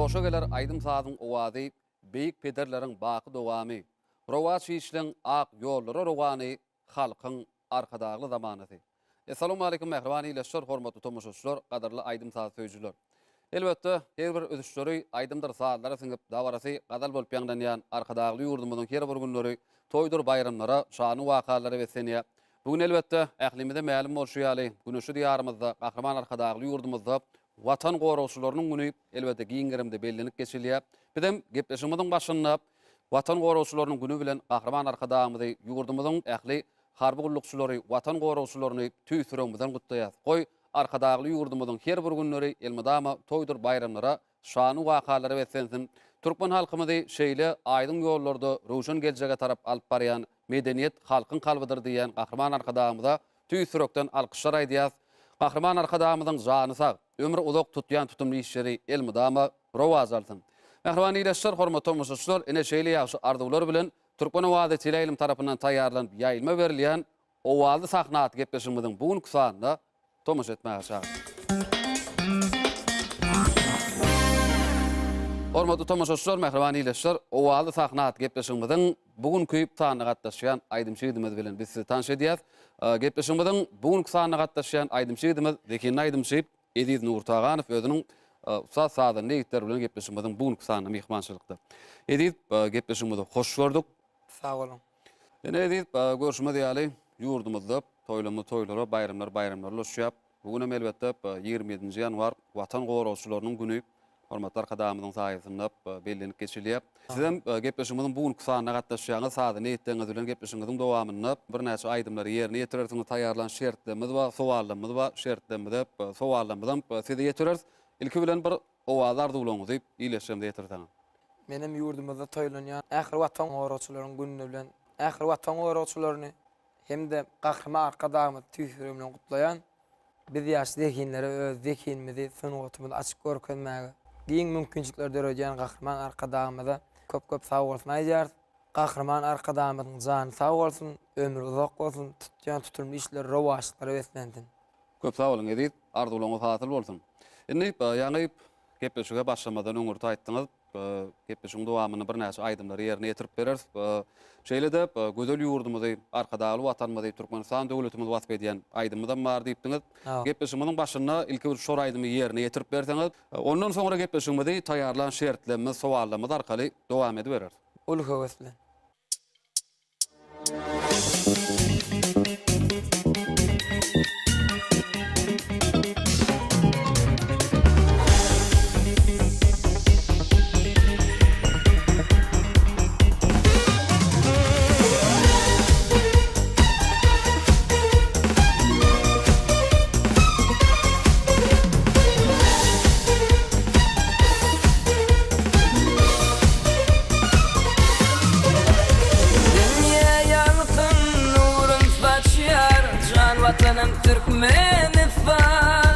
Goşa geler aydym sazyň owady, beýik pederleriň baky dowamy. Rowa şişliň ak ýollary rowany halkyň arkadagly zamanysy. Assalamu alaykum mehribany ýeşler, hormatly tomoşaçylar, gadarly aydym saz söýjüler. Elbetde her bir özüşleri aydymdyr saatlara siňip dawarasy gadal bolup ýaňlanýan arkadagly ýurdumyzyň her bir günleri toýdur bayramlara, şany wakalara wesenýär. Bugün elbetde ählimizde ma'lum bolşýaly, güneşi diýarymyzda, Gahrman arkadagly ýurdumyzda Watan gorowçylarynyň güni elbetde giňgirimde bellenip geçilýär. Bizem gepleşigimiziň başynda Watan gorowçylarynyň güni bilen Gahrman arkadagymyzy ýurdumyzyň ähli harby gullukçylary Watan gorowçylaryny tüýsüregimizden gutlaýar. Goý arkadagly ýurdumyzyň her bir günleri elmydama toýdur bayramlara, şany wakalara wesensin. Türkmen halkymyzy şeýle aýdyň ýollarda rowşan geljege tarap alyp barýan medeniýet halkyň kalbydyr diýen Gahrman arkadagymyza tüýsürekden alkyşlar aýdýar. Gahrman arkadagymyzyň jany sag, ömrü uzak tutýan tutumly işleri elmydama rowaz alsyn. Mehribany ýeşler, hormatly tomoşaçylar, ene şeýle ýaşy arzuwlar bilen Türkmen owady teleýilim tarapyndan taýýarlanyp ýaýylma berilýän owady sahnaty gepleşigimiziň bugünkü sanynda tomoş etmäge çağır. Hormatly tomoşaçylar, mehribany ýeşler, owady sahnaty gepleşigimiziň bugünkü sanyna gatnaşýan aýdym şeýdimiz bilen biz sizi tanış edýäs. Gepleşigimiziň bugünkü sanyna gatnaşýan aýdym şeýdimiz Zekin aýdym şeýp Ediz Nurtaganow özüniň usas sadan nägitler bilen gepleşigimiziň bugünkü sanyna mehmançylykda. Ediz gepleşigimizi hoş gördük. Sağ olun. Ene Ediz görüşme diýäli ýurdumyzda toýlara, bayramlar uşýap. Bugün elbetde 27-nji ýanwar Watan gorowçylarynyň güni. Hormatly arkadaşlarymyzyň saýasynda bellenip geçilýär. Sizem gepleşigimiziň bugünkü sanyna gatnaşýaňyz sady näýetdiňiz bilen gepleşigimiziň dowamyny bir näçe aýdymlary ýerine ýetirersiňiz taýýarlan şertlerimiz we sowallarymyz we şertlerimizde sowallarymyzdan size ýetireriz. Ilki bilen bir owazlar dowlaňyzy ýyleşemde ýetirdiňiz. Menem ýurdumyzda toýlanýan ähir Watan gorowçylarynyň gününe bilen ähir Watan gorowçylaryny hemde Gahrman arkadagymyz tüýsüre bilen gutlaýan biz ýaşy zekinlere öz zekinimizi sunugutymyzy açyk görkezmäge giň mümkinçilikler döredýän Gahrman arkadagymyza köp sag bolsun aýdýar. Gahrman arkadagymyzyň jany sag bolsun, ömrü uzak bolsun, tutýan tutumly işler rowaşlyklara weslensin. Köp sag bolun Ediz, arzuwlaryňyz hasyl bolsun. Indi ýani gepleşige başlamadan öňürde aýtdyňyz, gepleşigiň dowamyny bir näçe aýdymlary ýerine ýetirip bereriz. Şeýle de gözel ýurdumyzy, arkadaly watanymyzy, Türkmenistan döwletimiz wasp edýän aýdymydan bar diýipdiňiz. Gepleşigimiň başynda ilki bir şor aýdymy ýerine ýetirip berseňiz, ondan soňra gepleşigimizi taýýarlan şertlerimiz, sowallarymyz arkaly dowam edip bereriz. Ulga weslen. Vatanım Türkmenistan,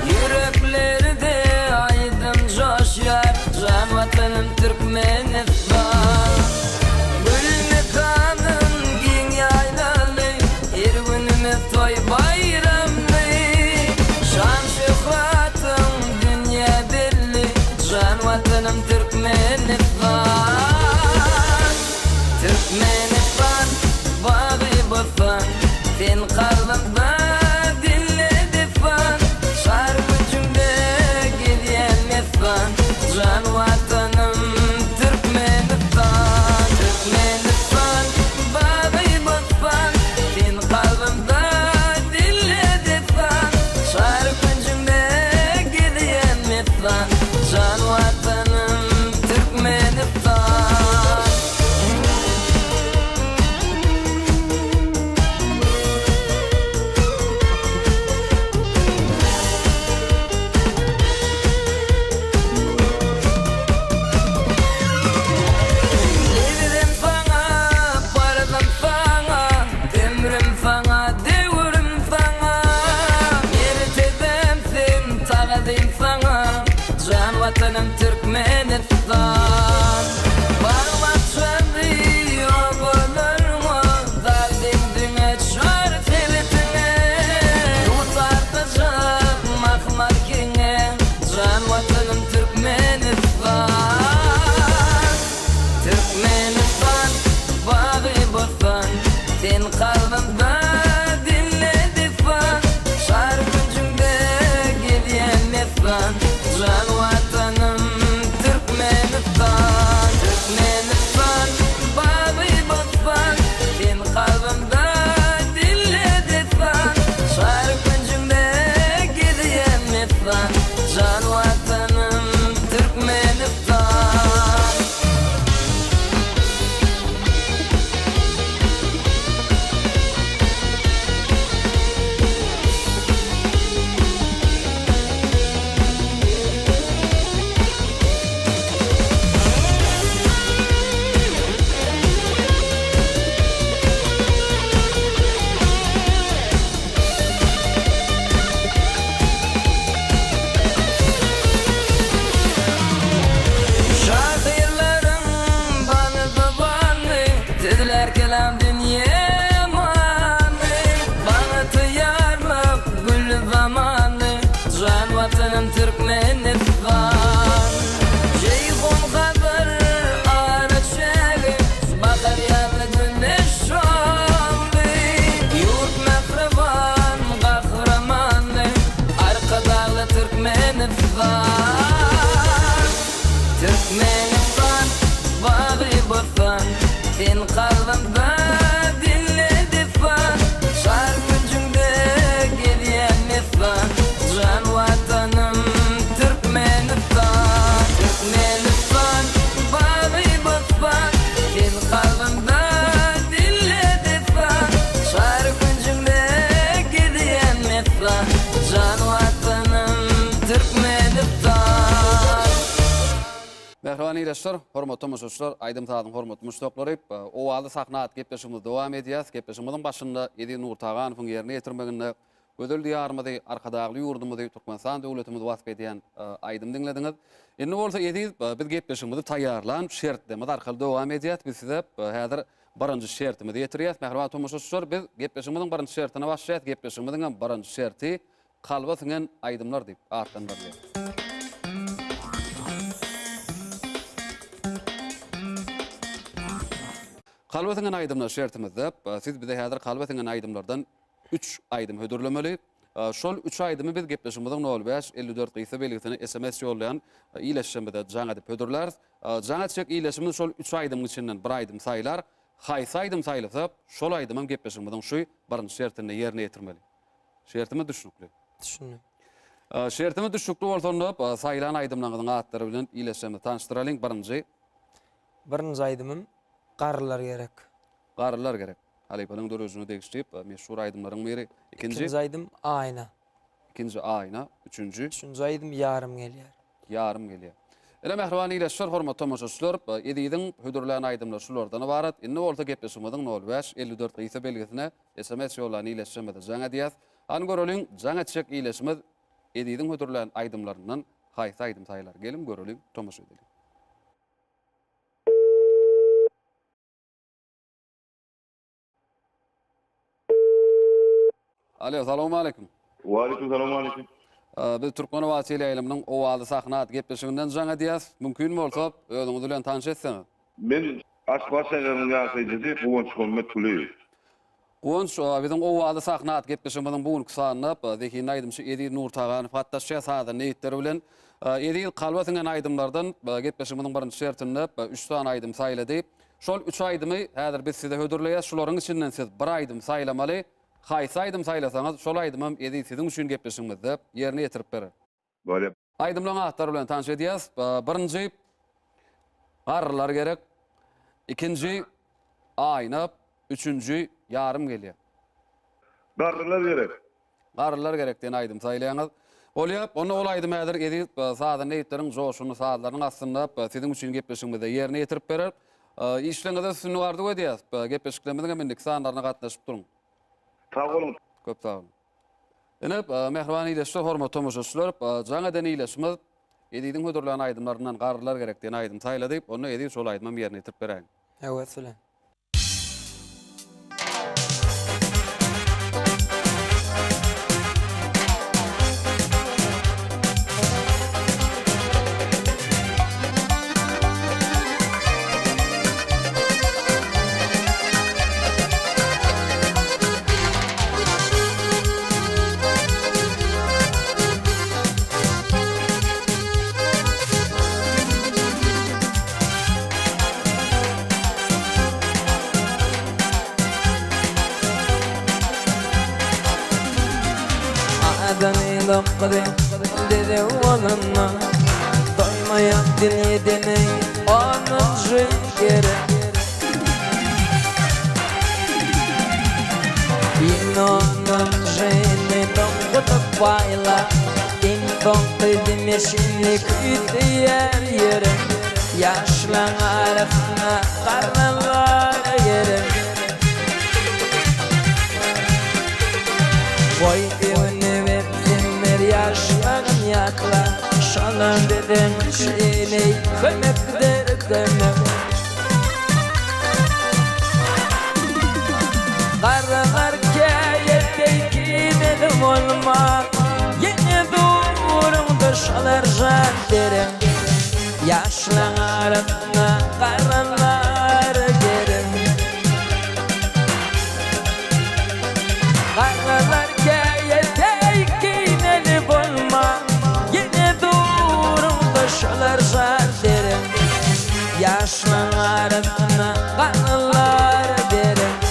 yüreklerde aydın coşar. Can vatanım Türkmenistan, gülme kanın giň ýaylaly, her günümiz toy bayramly. Şan şöhratyň dünýä belli, can vatanım Türkmenistan. Türkmenistan, bagy bolsan, sen kalbimda dinledi fan, şarkıcımda gidiyen meskan, can vatanım Türkmenistan. Türkmenistan, bagy bolsan, sen kalbimda dinledi fan, şarkıcımda gidiyen meskan, can vatanım Türkmenistan. kalbimda dinledik fan Şarkıncımda gidiyen mefan Can vatanım Türkmenistan Türkmenistan Babi batfan Din kalbimda dinledik fan Şarkıncımda gidiyen mefan Can vatanım Türkmenistan Şahirlerim bana babanı dediler kelam dünya manı Bana tıyarlap gül zamanı Can vatanım Türkmenistan Ceyhun kadar araçeli Bakar yanlı güneş oldu Yurt mehreban kahramanı Arka dağlı Türkmenistan Türkmenistan, bağı batan Din kalbimda dinledik fan Şarkıncımda gidiyen mefan Can vatanım Türkmenistan Türkmenistan, bağı batan Din kalbimda dinledik fan Şarkıncımda gidiyen mefan Can vatanım Türkmenistan Mehriban ýeşler, hormatly muşuşlar, aýdym taýdym hormatly muşdokları, o wagtda sahnat gepleşigimiz dowam edýär. Gepleşigimiziň başynda Edi Nur Taganowyň ýerine ýetirmeginde gödel diýarymyzy, arkadagy ýurdumyzy, Türkmenistan döwletimizi wasp edýän aýdym diňlediňiz. Indi bolsa Edi biz gepleşigimizi taýýarlan, şertlerimiz arkaly dowam edýär. Biz size häzir birinji şertimizi ýetirýäs. Mehriban muşuşlar, biz gepleşigimiziň birinji şertine başlaýas. Gepleşigimiziň birinji şerti kalba singen aýdymlar diýip artandyrýar. Kalbetiňen aýdymlar şertimizde, siz bize häzir kalbetiňen aýdymlardan 3 aýdym hödürlemeli. Şol 3 aýdymy biz gepleşigimiziň 05-54 gysa belgisini SMS ýollayan iýleşmede jaňa dip hödürler. Jaňa çek iýleşmini şol 3 aýdymyň içinden bir aýdym saýlar. Haýsy aýdym saýlasa, şol aýdymyň gepleşigimiziň şu birinji şertine ýerine ýetirmeli. Şertimi düşnükli. Düşündüm. Şertimi düşnükli bolsanda saýlan aýdymlaryň atlary bilen iýleşmede tanıştyralyň birinji. Birinji aýdymym garrylar gerek. Garrylar gerek. Halypanyň dörözüni degişdirip meşhur aýdymlaryň biri. İkinji aýdym aýna. İkinci aýna, üçüncü Üçüncü aýdym ýarym gelýär. yarım gelýär. Ele mehriban ýeşler, hormatly muşuşlar, Ediýiň hödürlän aýdymlar şulardan ibarat. Indi bolsa gepleşigimiziň 05-54 gysa belgisine SMS ýollanan iýleşmede jaňa diýäs. An göreliň jaňa çek iýleşmez Ediýiň hödürlän aýdymlaryndan haýsy aýdym saýlar. Gelin göreliň, tomaşa edelim. Alo, salamu aleykum. Waalaikum salam aleykum. Biz Türkmen Wasily aýlymynyň o wagty sahnat gepleşiginden jaňa diýäs. Mümkin bolsa özüňiz bilen tanış etseniz. Men Aşgabat şäheriniň ýaşaýjysy Gowunç Hurmat Kuleýew. Gowunç biziň o wagty sahnat gepleşigimiziň bugünkü sanyny Zekin aýdymçy Edi Nur Taganow hatdaşy sahada neýitleri bilen Edi kalbasyňan aýdymlardan gepleşigimiziň birinji şertinde 3 tane aýdym saýlady. Şol 3 aýdymy häzir biz size hödürleýäs. Şolaryň içinden siz bir aýdym saýlamaly. Haýsy aýdym saýlasaňyz, şol aýdymam Edi siziň üçin gepleşigimizde ýerine ýetirip berer. Böyle Aýdymlaryň atlary bilen tanış edýäs. Birinji garrylar gerek. İkinci aýna, üçüncü yarım gelýär. garrylar gerek. Garrylar gerek diýen aýdym saýlaýaňyz. Bolýar, onu ol aýdym häzir Edi saada neýitleriň joşuny saatlaryň aslynda siziň üçin gepleşigimizde ýerine ýetirip berer. İşleňizde sünnü bardy diýäs. Gepleşiklerimiziň mindik sanlaryna gatnaşyp duruň. Sag bolun. Köp sag olun. Ene mehriban iýleşler, hormatly muşuşlar, jaňa den iýleşimiz Ediýiň hödürlän aýdymlaryndan garrylar gerek diýen aýdym saýlady. Onu Edi şol aýdymam ýerine ýetirip beräň. Evet filan. Seni dedi onunla doymayan dinledin onun şekeri yine onun şeyini dokutup bayla İnfon kıydım yeşillik ütüyer yere yaşlan arasına karnanlar yere Boy evini verdim yaşlarım yakla Şalan dedim şeyini kömep derdim Karalar kayeteki dedim olma Yine durumda şalar derim Yaşlan arasına karanlar gerim Karalar kayeteki dedim olma Yine durumda şalar derim Yaşlan arasına karanlar gerim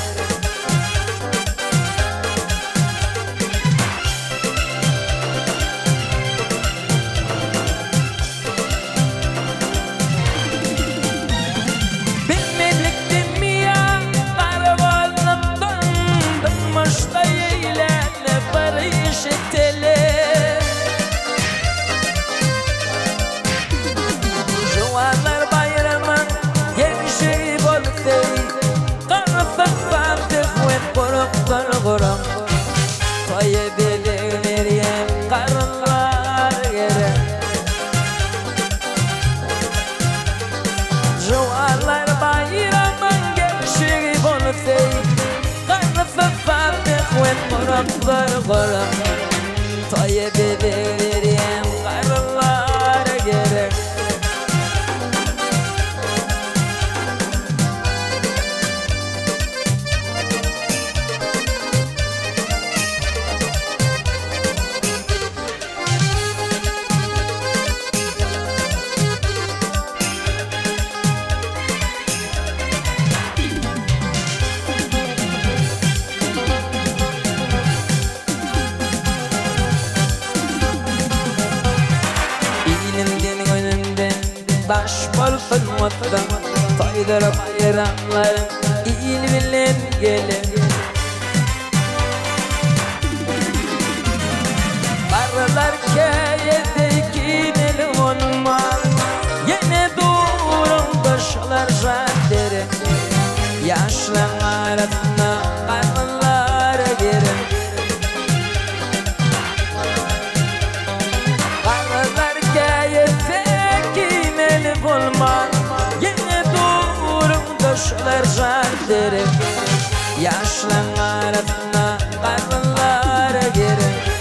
Juanlar bayramın gençliği bolsey Karfaklar tıkvet koruklar korum Toye belirleyen karınlar yere Juanlar bayramın gençliği bolsey Karfaklar tıkvet koruklar korum Toye belirleyen karınlar yere Baş bolsun mutlu Toydurıp bayramların il bilen gelin Karılar kayedeki nelim olmaz Yine durumda şalar derim Yaşlan arasına karnlar gerim Karılar kayedeki nelim olmaz Yine durumda şalar derim Yaşlan arasına karnlar gerim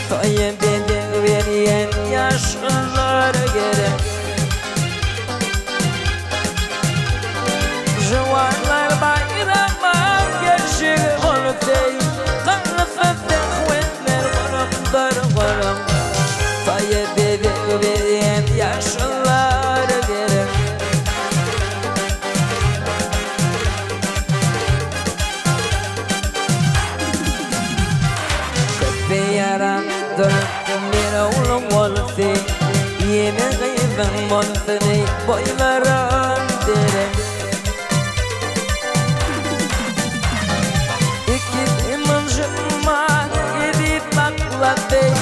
Toye belirleyen yaşlılar gerek Juanlar bayrama gerçeği olsey Kanlıkta kuvvetler korumlar korum Toye belirleyen yaşlılar gerek Yarandır bir oğlum olsa Yine gıyben olsaydı boylarım derim İki imamcıma gidip bakladı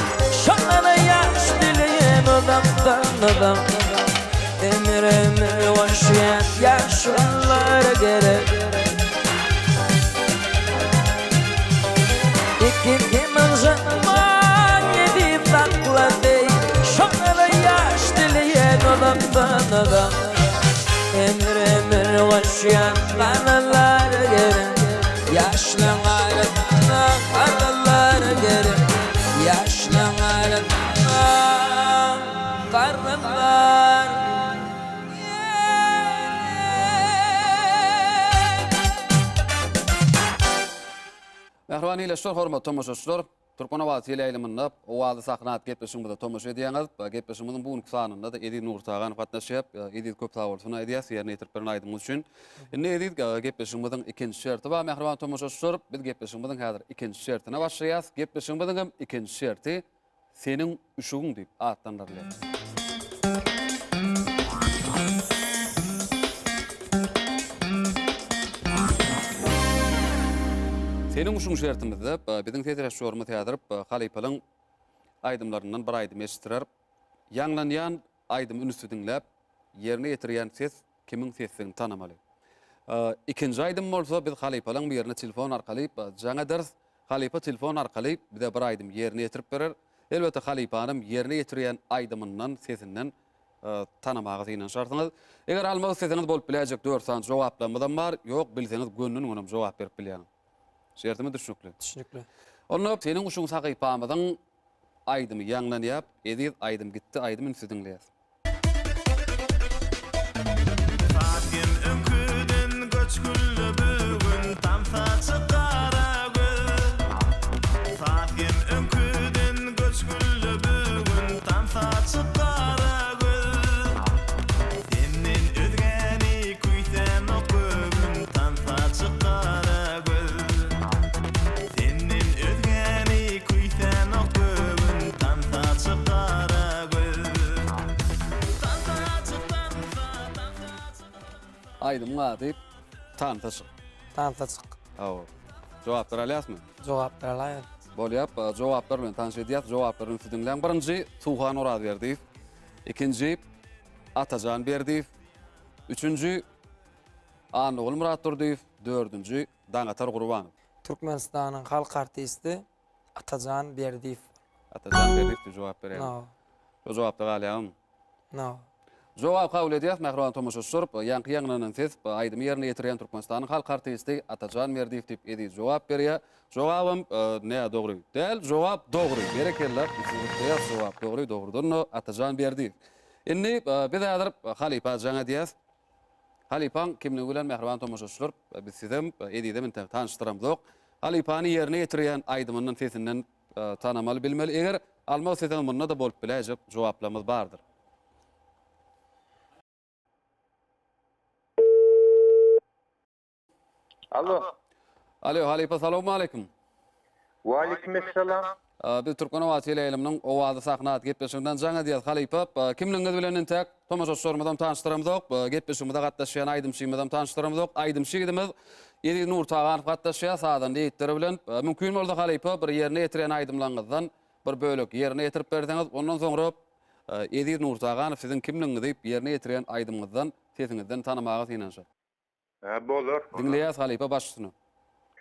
Şanlara yaş dileyen adamdan adam Ömür ömür hoşyan yaşlılara gerek İki imamcıma Şonlara yaş dileyen adamdan adam Ömür ömür yaşayan kanalar gelen Yaşlı arasına Mehrwani ile hormat tomoşaşlar. Türkmen Awaz ýeýleminde owazy sahnat gepleşiginde tomoş edýäňiz. Gepleşigimiziň bugun sanynda da Edi Nurtagan gatnaşyp, Edi köp sag bolsun aýdýas, ýerine ýetirip beren aýdymyz üçin. Indi Edi gepleşigimiziň ikinji şerti we Mehrwan tomoşaşlar, biz gepleşigimiziň häzir ikinji şertine başlaýas. Gepleşigimiziň hem ikinji şerti seniň üşügiň diýip atlandyrylýar. Senin uşun şertimizde bizim tetraşyorumuz teatrip Halypalyň aýdymlaryndan bir aýdym eşitirer. Ýanglanýan aýdym ünsü dinläp ýerine ýetirýän ses kimiň sesini tanamaly. İkinji aýdym bolsa biz Halypalyň bir ýerine telefon arkaly jaňa ders Halypa telefon arkaly bir de bir aýdym ýerine ýetirip berer. Elbetde Halypanyň ýerine ýetirýän aýdymynyň sesinden tanamagy inen şartyňyz. Eger almak sesiniz bolup biläjek dörsän jogaplamydan bar, ýok bilseňiz gönlüň onuň jogap berip bilýän. Şertimi düşnükli. Düşünükli. Onu senin uşun sakypamydan aýdymy ýanglanýap, edip aýdym gitdi, aýdym ünsü dinleýär. Fatim önküden göçküllü bugün tam saçı kara göz. Fatim önküden göçküllü bugün tam saçı kara göz. Senin özgeni kuýsan ok bugün tam saçı kara göz. Senin özgeni kuýsan ok bugün tam saçı kara göz. Tam saçı Aýdym gadyp tantaşyk. Tantaçyk. Awa. Jogap berälýärmi? Jogap berýär. Bolýap, jogaplar bilen tanış edýäs, jogaplaryň ünsü dinleýän. Birinji Tuğhan Oraz berdi. İkinji Atajan berdi. Üçüncü Anogul Murat Durdiýew, dördüncü Daňatar Gurbanow. Türkmenistanyň halk artisti Atajan Berdiýew. Atajan berdi jogap berýär. No. Şu jogapda galýam. No. Jogap kabul edýäs, Mehrwan tomoşaşyr, ýanky ýanglanan ses, aýdym ýerine ýetirýän Türkmenistanyň halk artisti Atajan Berdiýew diýip edi jogap berýär. Jogabym näme dogry? Del, jogap dogry. Berekeller, sizde jogap dogry, dogrydan Atajan Berdiýew. Indi biz häzir Halypa jaňa diýäs. Halypaň kimligi bilen Mehrwan tomoşaşyr, biz sizem edide men tanıştyramadyk. Halypany ýerine ýetirýän aýdymynyň sesinden tanamaly bilmeli. Eger almak sesiniň munna da bolup biläjek jogaplarymyz bardyr. Alo. Alo, Halypa, salamu aleykum. Wa aleykümselam. Biz Türkmen Awaz ýeýleminiň owazy sahnat gepleşiginden jaňa diýär Halypa. Kimliňiz bilen entek tomoşaşyryňyzdan tanıştyramadyk. Gepleşigimizde gatnaşýan aýdymçymyzdan tanıştyramadyk. Aýdymçygydymyz Edi Nurtagan gatnaşýar sadan diýitleri bilen. Mümkin boldy Halypa bir ýerine ýetirýän aýdymlaryňyzdan bir bölek ýerine ýetirip berdiňiz. Ondan soňra Edi Nurtagan siziň kimliňizi diýip ýerine ýetirýän aýdymyňyzdan sesiňizden tanamagy ýynanşy. Bolar. Dinleýäs Halypa başlysyny.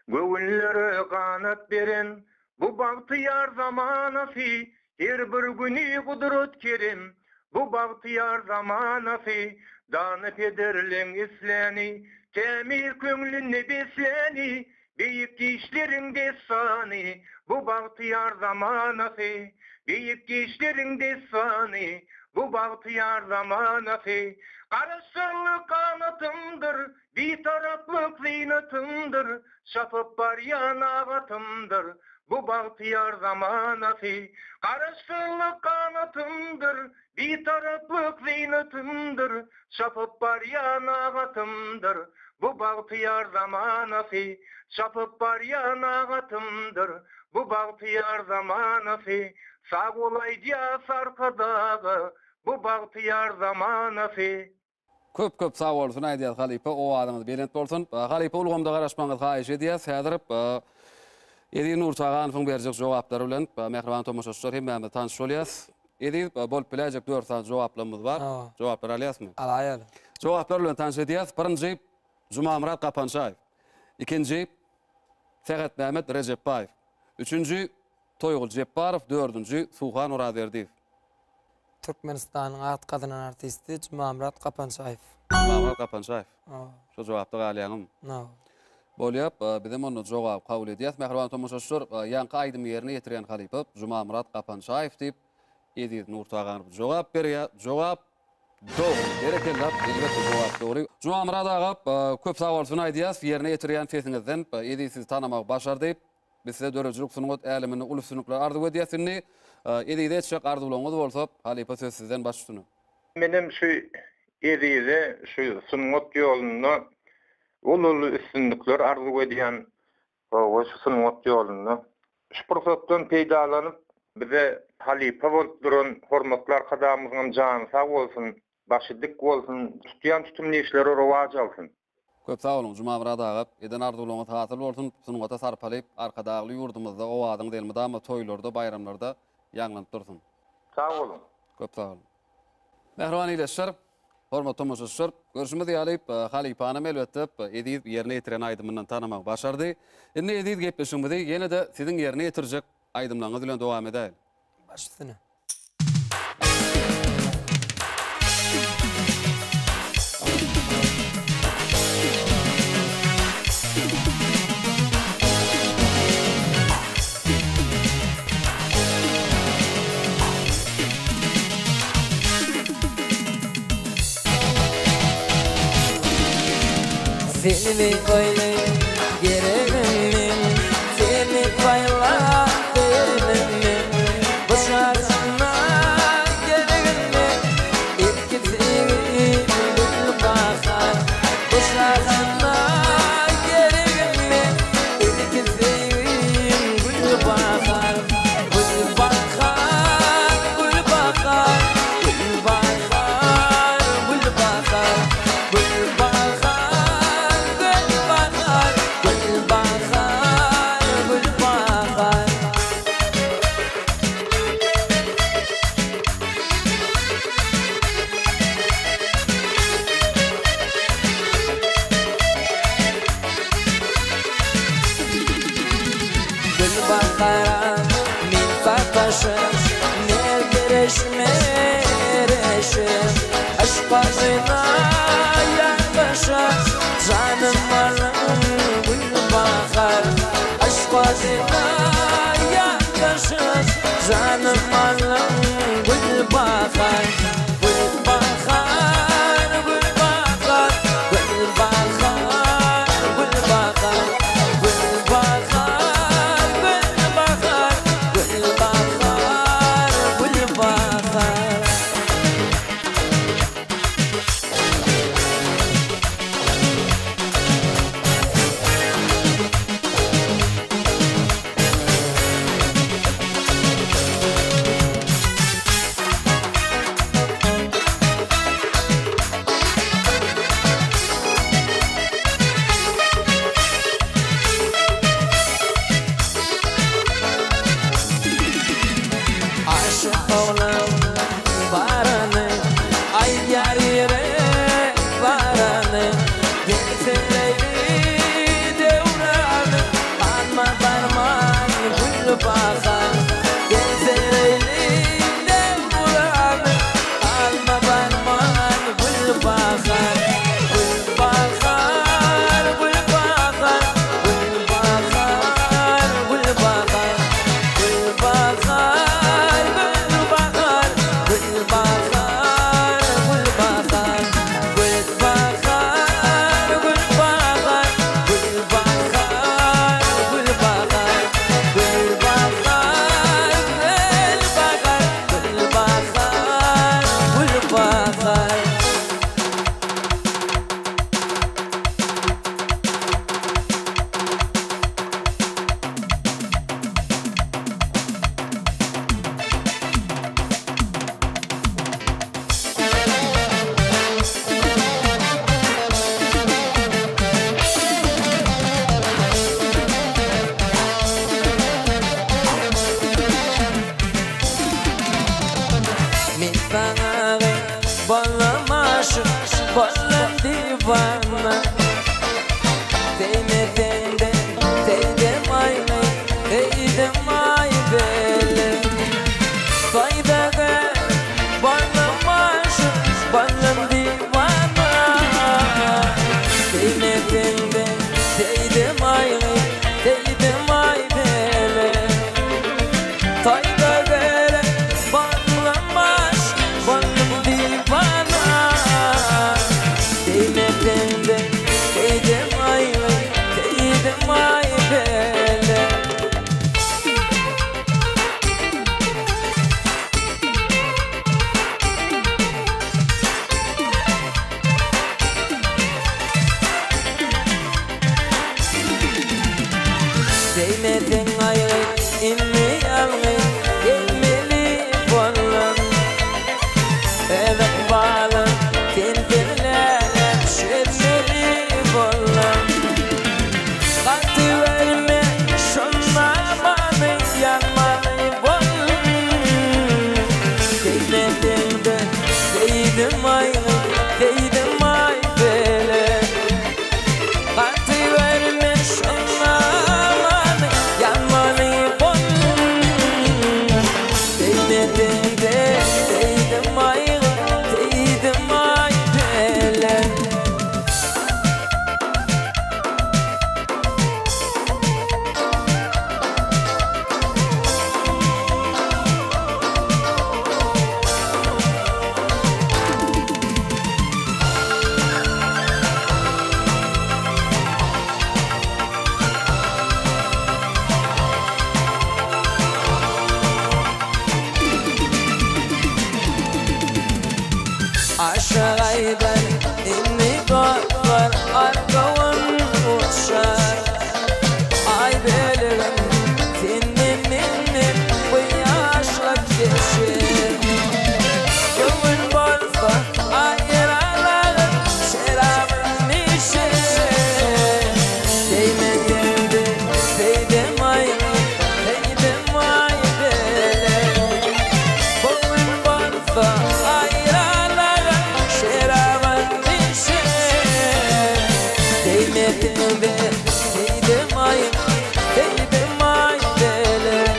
Göwünlere kanat beren bu bagtyar zamanasy her bir güni gudrat kerim bu bagtyar zamanasy danyp ederleň isleni temir köňlüni besleni beýik kişleriňde sany bu bagtyar zamanasy beýik kişleriňde sany bu bagtyar zamanasy Karışırlık kanatımdır, bir taraflık zinatımdır, şafıp baryan ağatımdır, bu bahtiyar zamanası. Karışırlık kanatımdır, bir taraflık zinatımdır, şafıp baryan ağatımdır, bu bahtiyar zamanası. Şafıp baryan ağatımdır, bu bahtiyar zamanası. Sağ olayca sarkadağı, bu bahtiyar zamanası. Köp sağ bolsun aýdýar Halypa, o adamyz belent bolsun. Halypa ulgamda garaşmaňyz haýyş edýäs. Häzir Edi Nurtaganowyň berjek jogaplary bilen Mehrwan tomoşaşyr hemme tanış bolýas. Edi bolup biläjek 4 saat jogaplarymyz bar. Jogap berälýäsmi? Alaýar. Jogaplar bilen tanış edýäs. Birinji Juma Murat Gapanşaýew. İkinji Ferhat Mehmet Recepbaýew. Üçüncü Toýgul Jepbarow, dördüncü Tuğhan Oraz berdi. Türkmenistanyň at kadynan artisti Juma Murat Gapanşaýew. Juma Murat Gapanşaýew. Şu jogapda galýaňym. No. Bolýap, bizim onu jogap kabul edýäs. Mehrwan tomoşaşyr ýanky aýdym ýerine ýetirýän Halypa Juma Murat Gapanşaýew diýip Edi Nurtaganow jogap berýär. Jogap dogry. Berekeller, elbetde jogap dogry. Juma Murat aga köp sag bolsun aýdýas, ýerine ýetirýän sesiňizden Edi sizi tanamak başardy. Bizde dörejülük sunugat älimini ulufsunuklar arzu edýärsinni. Edide çek arzuwlaryňyz bolsa, Halipa söz sizden başlysyny. Benim şu edide şu sunmat yolunu ululu üstünlükler arzu edýän o şu sunmat yolunu şu pursatdan peýdalanyp bize halipa bolup duran hormatlar kadamyzyň jany sag bolsun, başı dik bolsun, tutýan tutumly işleri rowaj alsyn. Köp sağ olun, Cuma Murad ağa. Eden arzuwlaryňyz hasyl bolsun, sunugata sarpalyp, arkadagly ýurdumyzda, owadyň delmede ama toýlarda, bayramlarda ýaňlanyp dursun. Sag olun. Köp sağ olun. Mehriban ileşler, hormatly tamaşaçylar, görüşmedi ýalyp Halipany elbetde edip ýerine ýetiren aýdymyndan tanamak başardy. Indi edip gepleşmedi, ýene de siziň ýerine ýetirjek aýdymlaryňyz bilen dowam edäýin. Başlysyny. Seni koylayım gereğim, seni koyla verelim. Boşarına gereğim, ikisi gül bakar. Boşarına gereğim, ikisi gül bakar. Gül bakar, gül bakar, gül bakar, gül bakar, gül bakar. Bakaran min farkaşım Nergereşim ereşim Aşk bazına yaklaşım Canım varım gül bakar Aşk bazına yaklaşım Canım varım gül bakar Gül bakar, gül bakar Gül bakar, gül bakar Gül bakar oğlum varanı ay yarire varanı getireyim devranı anma barman gül bakar getireyim devranı anma barman gül bakar gül bakar gül bakar gül bakar gül bakar gül bakar Ballan divana Değmeden de Değdim ayne Değdim ay bele Fayda ver Ballan aşık Ballan divana Değmeden de Değdim ayne Değdim ay bele Fayda ver Ballan aşık Ballan divana Değdim ay bele etimde Teydim ay dele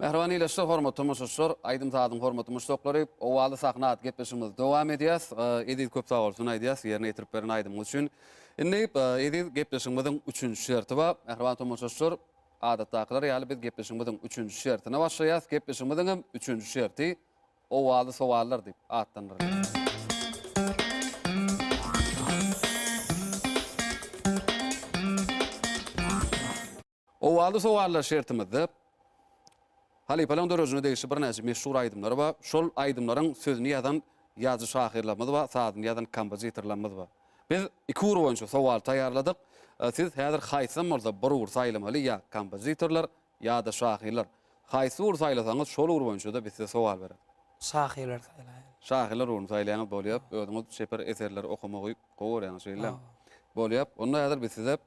Mehrbany ýeşil hormatly muşuşlar, aýdym tadyň hormatly muşdoklary, owaly sahnat gepleşimiz dowam edýär. Edil köp sag bolsun aýdýas, ýerine ýetirip beren aýdymyz üçin. Indi edil gepleşimiziň 3-nji şerti bar. Mehrbany muşuşlar, adatdakylar ýaly biz gepleşimiziň 3-nji şertine başlaýas. Gepleşimiziň 3-nji şerti owaly sowallar diýip atlandyr. Owaly sowallar şertimizde Halipalan dörözüne degişi bir näçe meşhur aýdymlar bar. Şol aýdymlaryň sözüni ýazan ýazgy şahyrlarymyz bar, sadyny ýazan kompozitorlarymyz bar. Biz iki ur boýunça sowal taýýarladyk. Siz häzir haýsy bolsa bir ur saýlamaly ýa kompozitorlar ýa-da şahyrlar. Haýsy ur saýlasaňyz şol ur boýunça da biz size sowal berer. Şahyrlar saýlaýar. Şahyrlar uruny saýlaýan bolýar, özüňiz şeper eserler okumagy goýarýan şeýler. Bolýar. Onda häzir biz size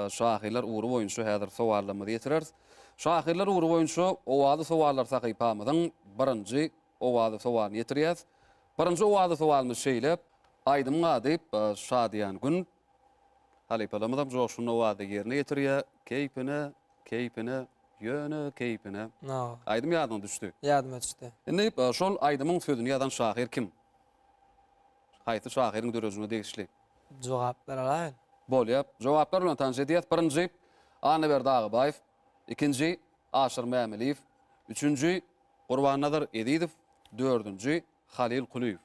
şahyrlar ury boýunça häzir sowallarymyzy ýetireriz. Şahyrlar ury boýunça owaly sowallar sahypamyzyň birinji owaly sowalyny ýetirýäs. Birinji owaly sowalymyz şeýle, aýdym gadyp şadýan gün halipalamyzam joşun owady ýerine ýetirýär. Keypine, ýöne keypine. Aýdym ýadyna düşdi. Ýadyma düşdi. Indi şol aýdymyň sözüni ýazan şahyr kim? Haýsy şahyryň dörözüne degişli? Jogaplar alaýyn. Bolýar. Jogaplar bilen tanış edýäs. Birinji Anyber Dağıbaýew, ikinji Aşyr Mämeliýew, üçünji Gurbannazar Ediýew, dördünji Halil Kuliýew.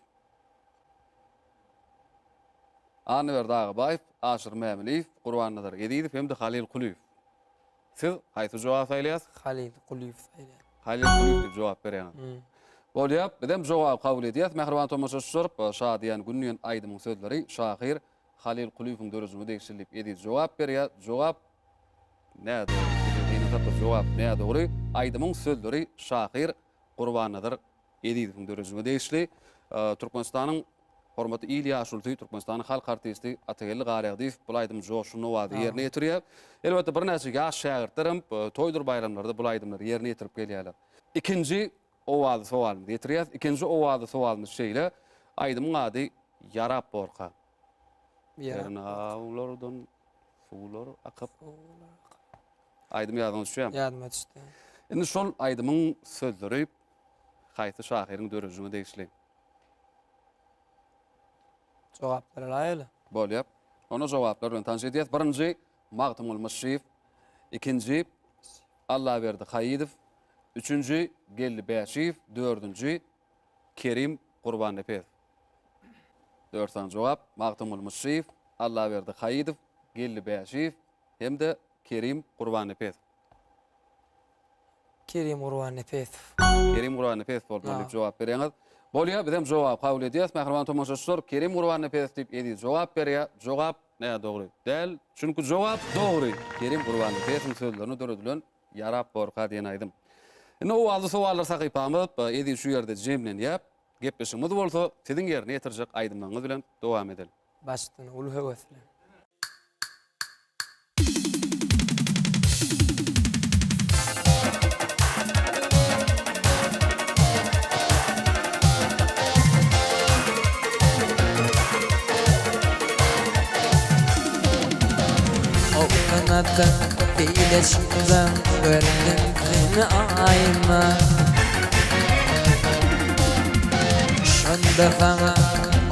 Anyber Dağıbaýew, Aşyr Mämeliýew, Gurbannazar Ediýew hemde Halil Kuliýew. Siz haýsy jogap aýlaýas? Halil Kuliýew saýlaýar. Halil Kuliýew diýip jogap berýän. Bolýar, bizem jogap kabul edýäs. Mehriban tomaşaşyr, şadýan günniň aýdymyň sözleri şahyr Halil Kuliýewiň dörüzüne degişilip edýär. Jogap berýär. Jogap näde? Jogap näde dogry? Aýdymyň sözleri şahyr Gurbannazar Ediýewiň dörüzüne degişli. Türkmenistanyň hormatly İlyas Ulty, Türkmenistanyň halk artisti Atagelli Garaýagdiýew bu aýdym joşuny wady ýerine ýetirýär. Elbetde bir näçe ýaş şägirdlerim toýdur bayramlarda bu aýdymlar ýerine ýetirip gelýärler. İkinji owaly sowalyny ýetirýär. İkinji owaly sowalymyz şeýle, aýdym gady Yarap Borka. Ýernalardan suwlar akap. Aýdym ýadyma düşýär. Ýadyma düşdi. Indi şol aýdymyň sözleri haýsy şahyryň dörüzüne degişli? Jogaplar alaýyn. Bolýar. Ona jogaplar bilen tanış edýäs. Birinji Magtymul Müşrif, ikinji Allaberdi Haýydyw, üçünji Gelli Bäşiýew, dördünji Kerim Gurbannepeýew. Dörtän jogap Magtymul Müşrif, Allaberdi Haýydyw, Gelli Bäşiýew hemde Kerim Gurbannepeýew. Kerim Gurbannepeýew. Kerim Gurbannepeýew bolýar diýip jogap berýäňiz. Bolýar, bizem jogap kabul edýäs. Mehriban tomaşaşyr, Kerim Gurbannepeýew diýip edýär. Jogap berýär. Jogap näde dogry? Däl, çünki jogap dogry. Kerim Gurbannepeýewiň sözlerini döredilen Yarap Borka diýen aýdym. Indi owaly sowallar sahypamyz edýär şu ýerde jemlenýär. Gepleşimiz bolsa, siziň ýerine ýetirjek aýdymlaryňyz bilen dowam edelim. Başdan ulu höwesle. O kanatda Değileşimden gördüm seni ayna. Şunda sana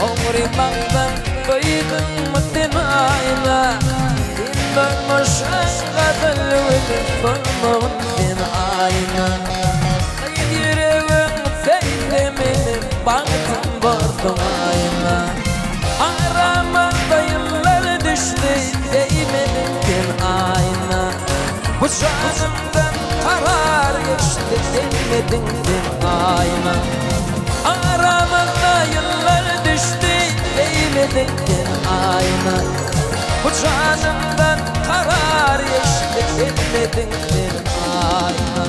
umri baktan koydum mutlum ayna. Dindarmış aşkadal ölüp sormağın seni ayna. Yüreğim sevdiğimi baktım bordum ayna. Aramanda yıllar düştü değmedim kim ayna. Bu canımdan karar geçti değmedim kim ayna. Aramanda yıllar düştü değmedim kim ayna. Bu canımdan karar geçti değmedim kim ayna.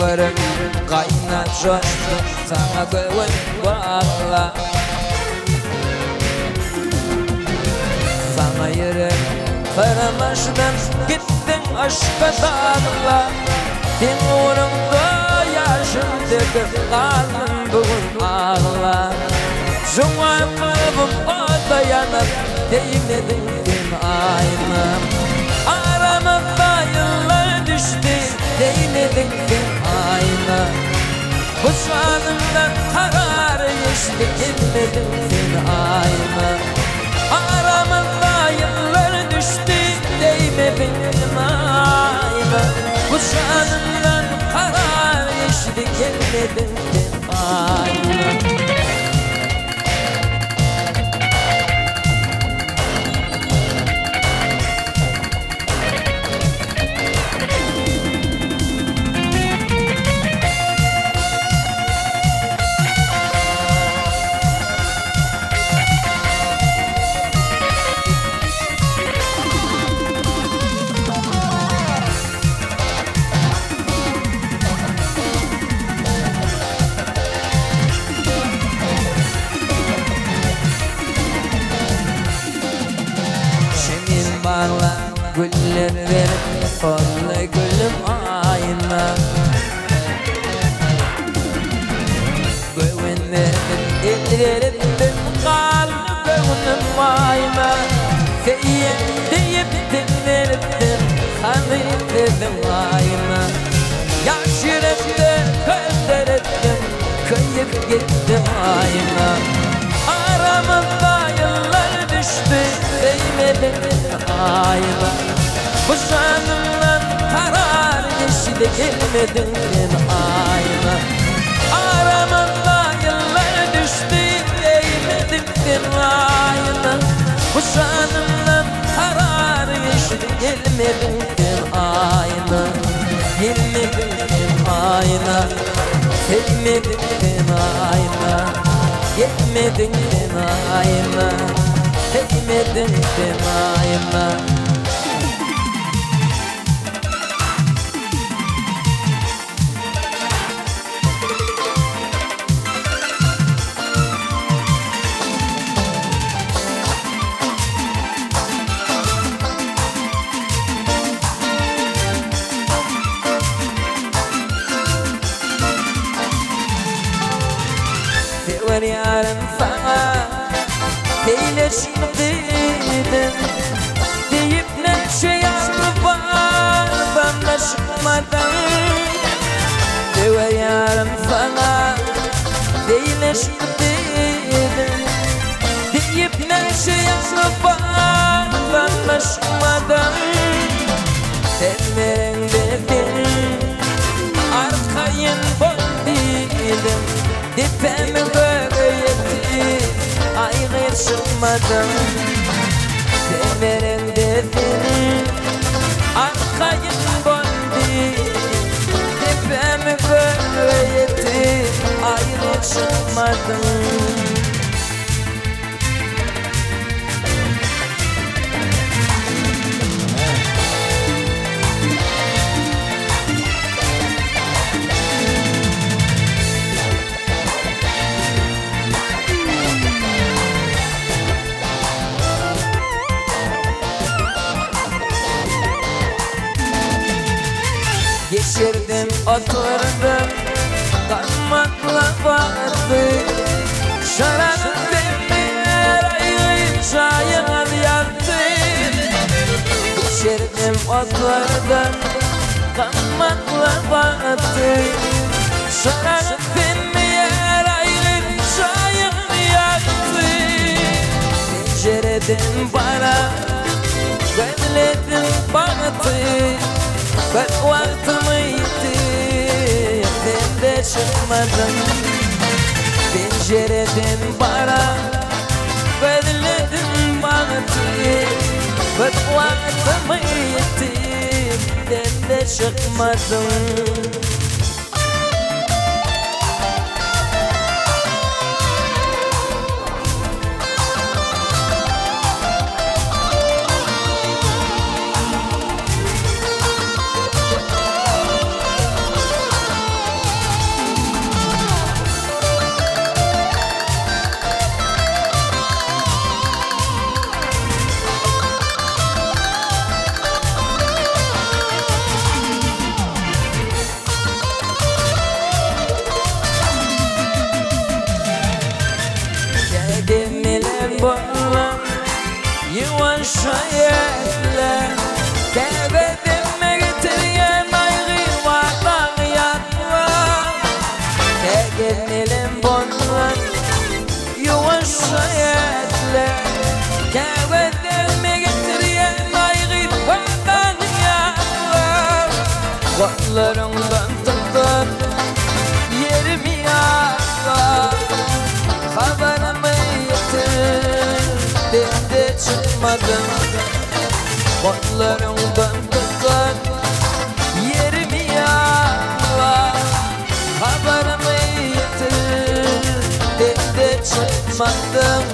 Varım kaynar coştu sana güven bağla. Sana yürek kırmıştın gittin aşka dağla. Din uğrunda yaşım döküp kaldım bugün ağla. Şuna kalbim o dayanıp değmedin din ayna. Aramızda yıllar düştü değmedin din ayna. Bu canımdan karar geçti gitmedin din ayna. Aramızda yıllar düştü değmedin din ayna. Bu canımdan karar geçti gitmedin din ayna. Bağla güller verip sonla gülüm ayna. Güven verip ellerimden kaldı gönlüm ayna. Seyyen deyip dinlerdim sanayım dedim ayna. Yaş yürekte gözlerim kıyıp gittim ayna. Aramızda yıllar düştü değmedim ayna. Bu canımdan karar geçti gelmedin ayna. Aramızda yıllar düştü değmedin ayna. Bu canımdan karar geçti gelmedin ayna. Gelmedin ayna. Sevmedin ayna. Gelmedin ayna. Sevmedin ayna. Sever yarım sana Değileşmedim deyip ne şey var bana çıkmadan. Sever yarım sana Değileşmedim deyip ne şey var bana çıkmadan. Sen verendedin arkayın boyliydin. Dipemi böyletti ayrı çıkmadım. Sen verendedin arkayın boyliydin. Dipemi böyletti ayrı çıkmadım. Geçirdim oturdum Kanmakla vardı Şarabın demir ayın çayına yattı Geçirdim oturdum Kanmakla vardı Şarabın demir ayın çayına yattı Pencereden bana Gözledim baktı Ben vaktimi yitti Ben de çıkmadım Pencereden bana Gözledim baktı Ben vaktimi yitti Ben de çıkmadım Demilen boğulam Yuvaş hayatlar Kebedime getiriyen ayrı vardan yatlar Demilen boğulam Yuvaş hayatlar Kebedime getiriyen ayrı vardan yatlar Kollarımdan tutar Yerimi yaklar Haberimi yitir Ben de çıkmadım Kollarımdan tutar Yerimi yaklar Haberimi yitir Ben de çıkmadım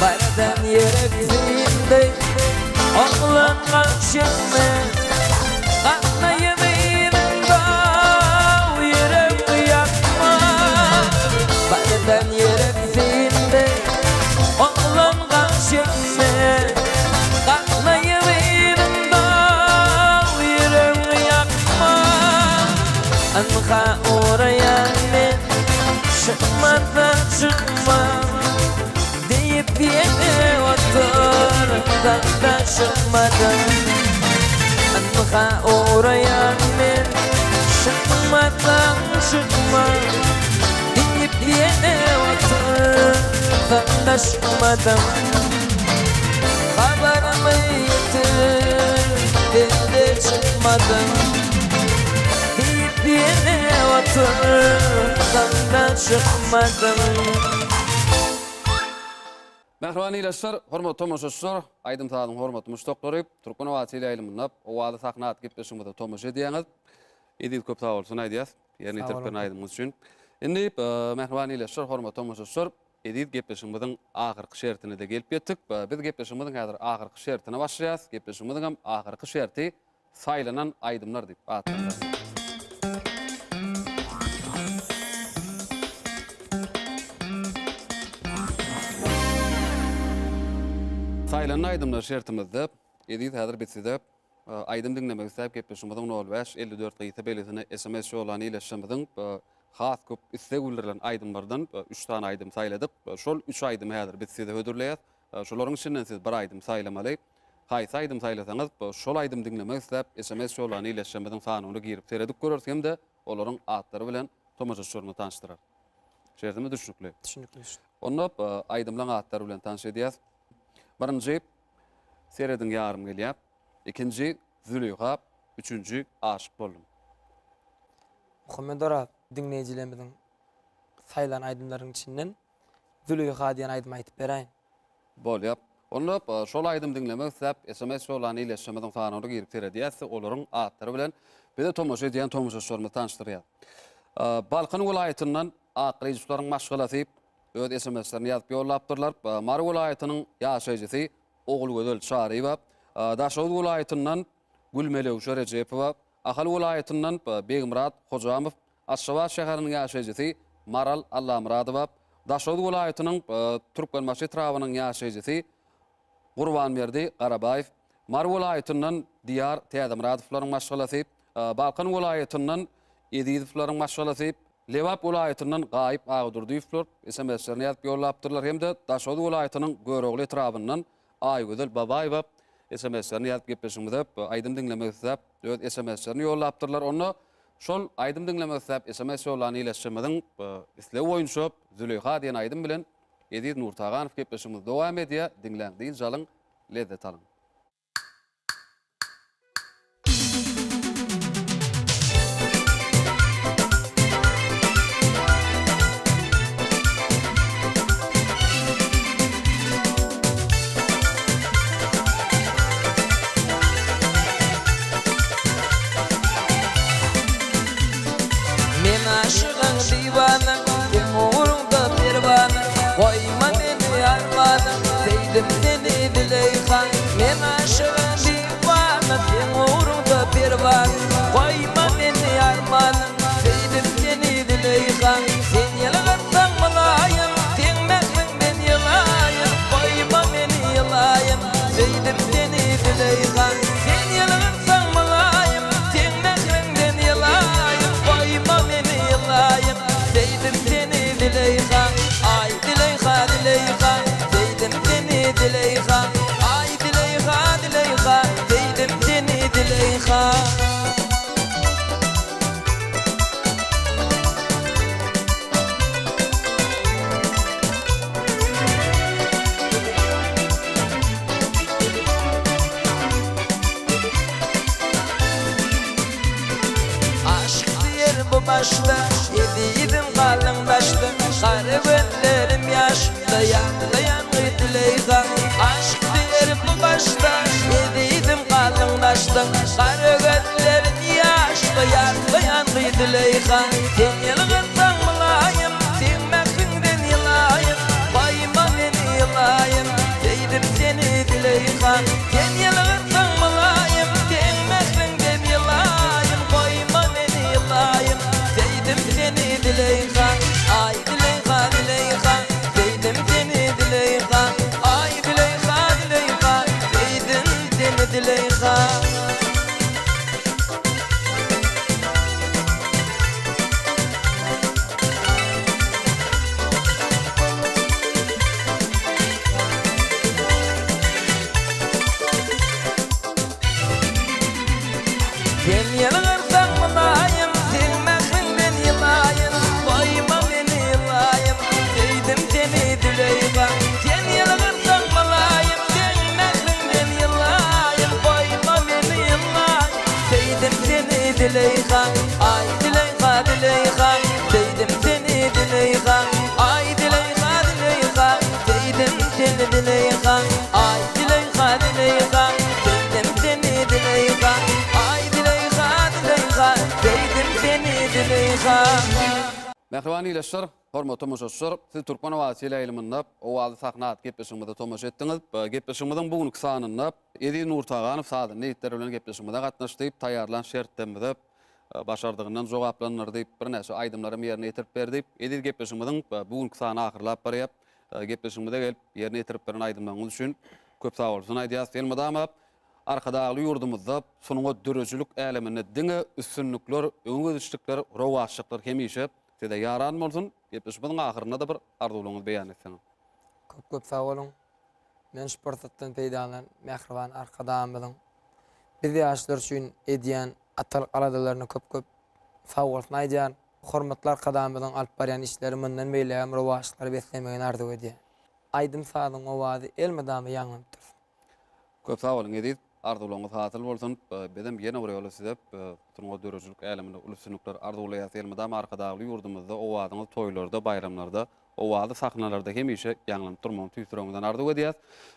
Baradan yürekliğimde Oğlan karşımda Anlayım elimde Yüreğimi yakma Baradan yürekliğimde Oğlan karşımda Anlayım elimde Yüreğimi yakma Anka oraya ben Çıkmadan çıkmam Deyip yine otur Da çıkmadım Anka oraya ben Çıkmadan çıkmam Deyip yine otur Da çıkmadım Haberimi yitir Ben de çıkmadım Deyip yine otur Da çıkmadım Mehriban ileşler, hormat tomoşuşlar, aydın tağın hormatı müştokları, Türkmen vatili ayılımınap, ovalı saqnaat gepleşimizde tomoş ediýäňiz. Edil köp sağ olsun aýdýas, ýerni terpen aýdymyz üçin. Indi mehriban ileşler, hormat tomoşuşlar, edil gepleşimizden ahyrky şertine de gelip ýetdik. Biz gepleşimizden häzir ahyrky şertine başlaýas. Gepleşimizden hem ahyrky şerti saýlanan aýdymlar diýip atlanýar. Saýlanan aýdymlar şertimizde edil häzir bitside aýdym dinlemek isläp gepleşimizden 05 54 gyýta belesine SMS ýolany ileşmeden has köp istegullerden aýdymlardan 3 tane aýdym saýladyk. Şol 3 aýdymy häzir bitside hödürleýär. Şolaryň içinden siz bir aýdym saýlamaly. Haýsy aýdym saýlasaňyz şol aýdym dinlemek isläp SMS ýolany ileşmeden sanyny girip seredik görürsiz hem-de olaryň atlary bilen tomoşaşlaryny tanıştyrar. Şertimi düşnükli. Düşünükli. Onda aýdymlaryň atlary bilen tanış edýäs. Birinji seredin ýarym gelýär. İkinci Züleyha, üçüncü Aşık boldum. Muhammed Arat dinleyijilerimizin saylan aydımların içinden Züleyha diýen aydym aýtyp beräýin. Bolýar. Onda şol aydym dinlemek isläp SMS ýolany ileşmeden sanyny girip seredýäs, olaryň atlary bilen bir de tomoşa edýän tomoşaşlaryny tanıştyrýar. Balkan welaýatyndan akryjyklaryň maşgalasy öz SMS-lerini ýazyp ýollapdyrlar. Mar welaýatynyň ýaşaýjysy Ogul Gözel Şaryba, Daşowut welaýatyndan Gülmelewşe Rejepowa, Ahal welaýatyndan Begimrat Hojamow, Aşgabat şäheriniň ýaşaýjysy Maral Allamuradowa, Daşowut welaýatynyň Türkmenbaşy trawynyň ýaşaýjysy Gurbanberdi Garabaýew, Mar welaýatyndan Diyar Täzemuradowlaryň maşgalasy, Balkan welaýatyndan Edidowlaryň maşgalasy, Lewap welaýatyndan Gaýyp Agdurdyýewler SMS-lerini ýazyp ýollapdyrlar. Hemde Daşowut welaýatynyň Görogly etrabyndan Aýgözel Babaýew SMS-lerini ýazyp gepleşmede aýdym dinlemekde öz SMS-lerini ýollapdyrlar. Onu şol aýdym dinlemekde SMS ýollany iletişimiň islew boýunça Züleyha diýen aýdym bilen Edid Nurtaganow gepleşmede dowam edýär. Dinläňdiň jalyň lezzet alyň. Men aşığın divanın, umurumda pervanın, koyma beni armanın, sevdim seni Züleyha. Men aşığın divanın, umurumda pervanın, koyma beni armanın, sevdim seni Züleyha. Sen yalğırsan mılayım, sen mehrinden yılayım, koyma beni yılayım, sevdim seni Züleyha. Sen yalğırsan mılayım, sen mehrinden yılayım, koyma beni yılayım, sevdim seni Züleyha. Ay Züleyha, Züleyha, sevdim seni Züleyha. Ay Züleyha, Züleyha, sevdim seni Züleyha. Aşk diyer bu başta, yediğim kalın başta, sarı gözlerim yaşta, yanlayan Züleyha. Aşk diyer bu başta, yediğim kalın başta, sarı gözlerim yaşta, yanlayan Züleyha. Sen yalğırsan mılayım, sen mehrinden yılayım, koyma beni yılayım, sevdim seni Züleyha. Sen yalğırsan mılayım, sen mehrinden yılayım, koyma beni yılayım, sevdim seni Züleyha. Ay Züleyha, Züleyha, sevdim seni Züleyha. Ay Züleyha, Züleyha, sevdim seni Züleyha. Sen yalğırsan mılayım, sen mehrinden yılayım, koyma beni yılayım, sevdim seni Züleyha. Sen yalğırsan mılayım, sen mehrinden yılayım, koyma beni yılayım, sevdim seni Züleyha. Ay Züleyha, Züleyha, sevdim seni Züleyha. Ay Züleyha, Züleyha, sevdim seni Züleyha. Ay Züleyha, Züleyha, sevdim seni Züleyha. Ay Züleyha, Züleyha, sevdim seni Züleyha. Mehribany iletişler, hormatly tamaşaçylar, siz Türkmen Owasy ýylymynda owazy sahnat gepleşmede tamaşa etdiňiz. Gepleşmeden bugünkü sanynda Edid Nurtaganow sadyny ýetleri bilen gepleşmede gatnaşdyp, taýýarlan şertlemede başardygyndan jogaplanýar diýip bir näçe aýdymlary ýerine ýetirip berdi. Edid gepleşmeden bugünkü sany ahyrlap barýar. Gepleşmede gelip ýerine ýetirip beren aýdymlaryň üçin köp sag bolsun aýdýas. Elmadama arkadaşly ýurdumyzda sunuňa dörejlik älemine diňe üstünlikler, öňüzüşlikler, rowaşlyklar hemişe size yaran bolsun. Gepleşmeden ahyrynda da bir arzuwlaryňyzy beýan etseňiz. Köp sag bolun. Men sportdan peýdalan mehriban arkadaşlarym. Biz ýaşlar üçin edýän atal aladalarına köp sag bolsun aýdýan. Hormatly arkadaşlarym alyp barýan işleri menden beýlem rowaşlyklar beslemegen arzuw edýär. Aýdym sadyň owazy elmedamy ýaňlapdyr. Köp sag bolun Edid. Arzuwlaryňyz hasyl bolsun. Bedem ýene bir ýola sizep tunuňa dörejlik äleminde uluşsunuklar arzuwlaýar elmedam arkadaşly ýurdumyzda owadyňyz toýlarda, bayramlarda, owady sahnalarda hemişe ýaňlanyp durmagy tüýsüreňizden arzuw edýäs.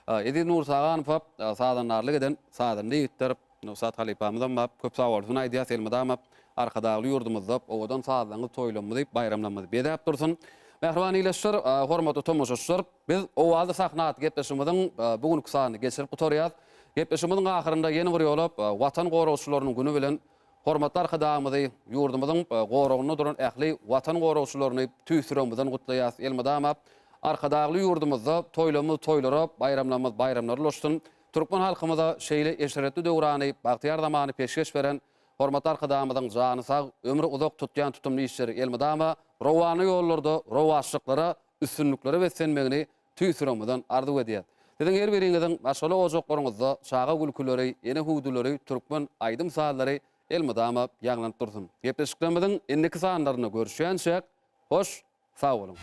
Edid Nurtaganow sadanarlyk eden sadyndy ýetdirip Nusat Halipamyzdan köp sag bolsun aýdýas elmedam arkadaşly ýurdumyzda owadan sadanyňyz toýlanmy diýip bayramlanmy bedäp dursun. Mehriban ileşler, hormatly tomoşaçlar, biz owazy sahnat gepleşimiziň bugünkü sanyny geçirip oturýar. Gepleşimiziň ahyrynda ýeni bir ýolap watan goragçylarynyň güni bilen hormatly arkadaşymyzy ýurdumyzyň goragyny duran ähli watan goragçylaryny tüýsüremizden gutlaýas. Elmadama arkadaşly ýurdumyzda toýlarymyz toýlara, bayramlarymyz bayramlar ulaşdyn. Türkmen halkymyza şeýle eşeretli döwrany, bagtyar zamany peşgeş beren hormatly arkadaşymyzyň jany sag, ömrü uzak tutýan tutumly işleri elmadama rowany ýollarda rowaçlyklara, üstünlükleri beslenmegini tüýsüremizden arzu edýär. Sizin her biriňiziň maşgala ojaklaryňyzda şaga gülküleri, ene huduly, türkmen aýdym sallary elmadama ýaňlanyp dursun. Gepleşiklerimiziň endiki sanlaryny görüşýänçek, hoş, sag bolun.